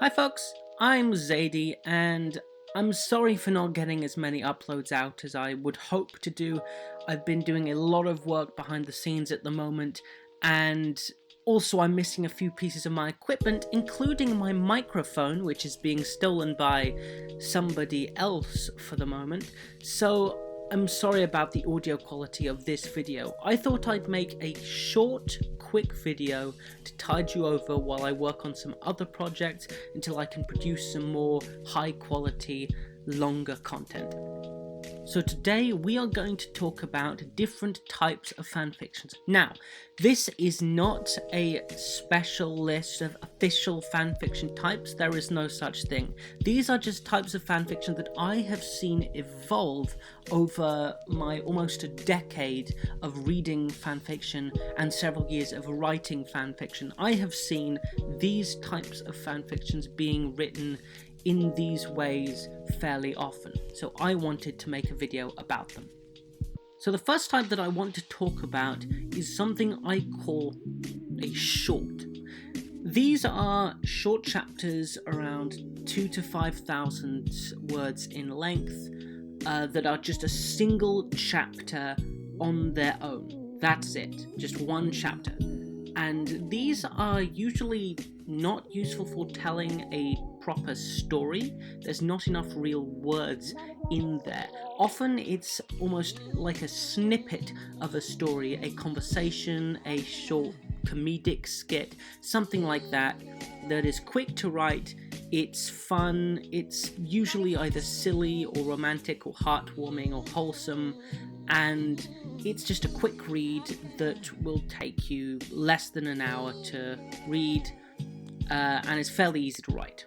Hi folks, I'm Zadie and I'm sorry for not getting as many uploads out as I would hope to do. I've been doing a lot of work behind the scenes at the moment, and also I'm missing a few pieces of my equipment, including my microphone, which is being stolen by somebody else for the moment. So I'm sorry about the audio quality of this video. I thought I'd make a short, quick video to tide you over while I work on some other projects until I can produce some more high quality, longer content. So today we are going to talk about different types of fanfictions. Now, this is not a special list of official fanfiction types. There is no such thing. These are just types of fanfiction that I have seen evolve over my almost a decade of reading fanfiction and several years of writing fanfiction. I have seen these types of fanfictions being written in these ways fairly often, so I wanted to make a video about them. So the first type that I want to talk about is something I call a short. These are short chapters around 2,000 to 5,000 words in length that are just a single chapter on their own. That's it, just one chapter. And these are usually not useful for telling a proper story. There's not enough real words in there. Often it's almost like a snippet of a story, a conversation, a short comedic skit, something like that, that is quick to write. It's fun, it's usually either silly or romantic or heartwarming or wholesome, and it's just a quick read that will take you less than an hour to read, and it's fairly easy to write.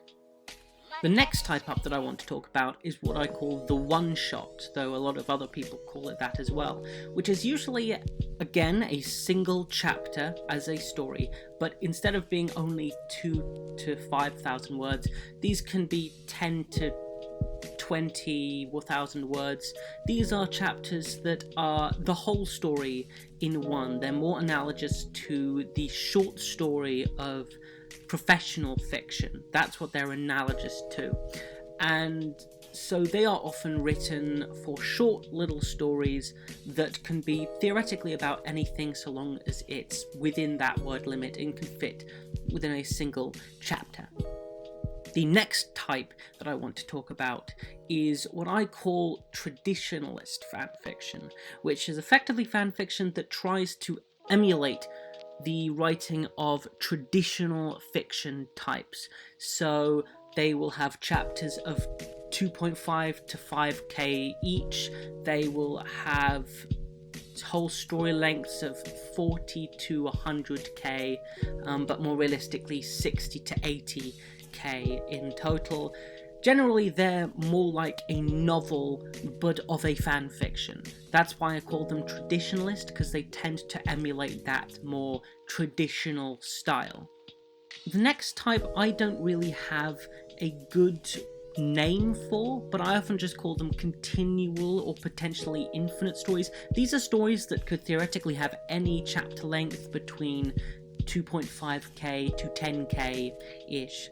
The next type up that I want to talk about is what I call the one-shot, though a lot of other people call it that as well, which is usually, again, a single chapter as a story, but instead of being only 2,000 to 5,000 words, these can be 10 to 20,000 words. These are chapters that are the whole story in one. They're more analogous to the short story of professional fiction. That's what they're analogous to. And so they are often written for short little stories that can be theoretically about anything so long as it's within that word limit and can fit within a single chapter. The next type that I want to talk about is what I call traditionalist fanfiction, which is effectively fanfiction that tries to emulate the writing of traditional fiction types. So they will have chapters of 2.5 to 5k each. They will have whole story lengths of 40 to 100k, but more realistically 60 to 80k in total. Generally, they're more like a novel, but of a fan fiction. That's why I call them traditionalist, because they tend to emulate that more traditional style. The next type I don't really have a good name for, but I often just call them continual or potentially infinite stories. These are stories that could theoretically have any chapter length between 2.5k to 10k-ish.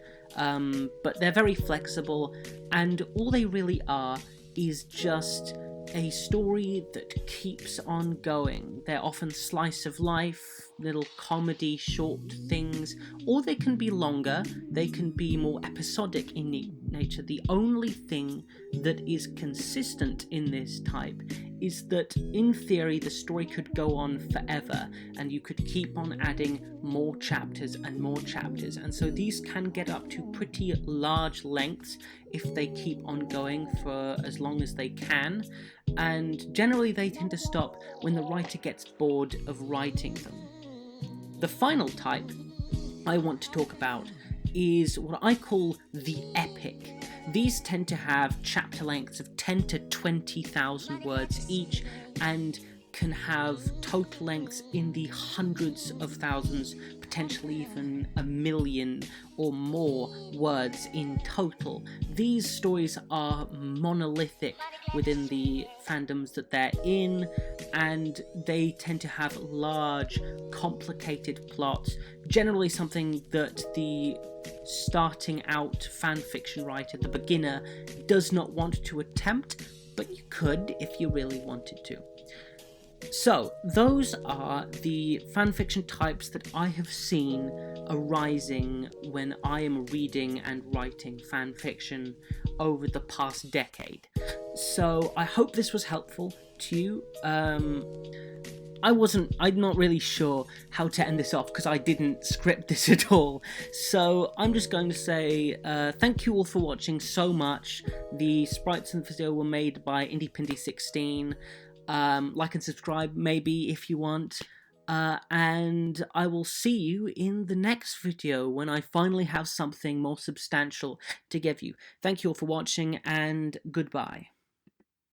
But they're very flexible, and all they really are is just a story that keeps on going. They're often slice of life, little comedy short things, or they can be longer, they can be more episodic in nature. The only thing that is consistent in this type is that, in theory, the story could go on forever, and you could keep on adding more chapters and more chapters, and so these can get up to pretty large lengths if they keep on going for as long as they can, and generally they tend to stop when the writer gets bored of writing them. The final type I want to talk about is what I call the epic. These tend to have chapter lengths of 10 to 20,000 words each, and can have total lengths in the hundreds of thousands, potentially even a million or more words in total. These stories are monolithic within the fandoms that they're in, and they tend to have large, complicated plots, generally something that the starting out fanfiction writer, the beginner, does not want to attempt, but you could if you really wanted to. So, those are the fanfiction types that I have seen arising when I am reading and writing fanfiction over the past decade. So, I hope this was helpful to you. I'm not really sure how to end this off because I didn't script this at all. So I'm just going to say thank you all for watching so much. The sprites in the video were made by IndiePindy16. Like and subscribe maybe if you want. And I will see you in the next video when I finally have something more substantial to give you. Thank you all for watching and goodbye.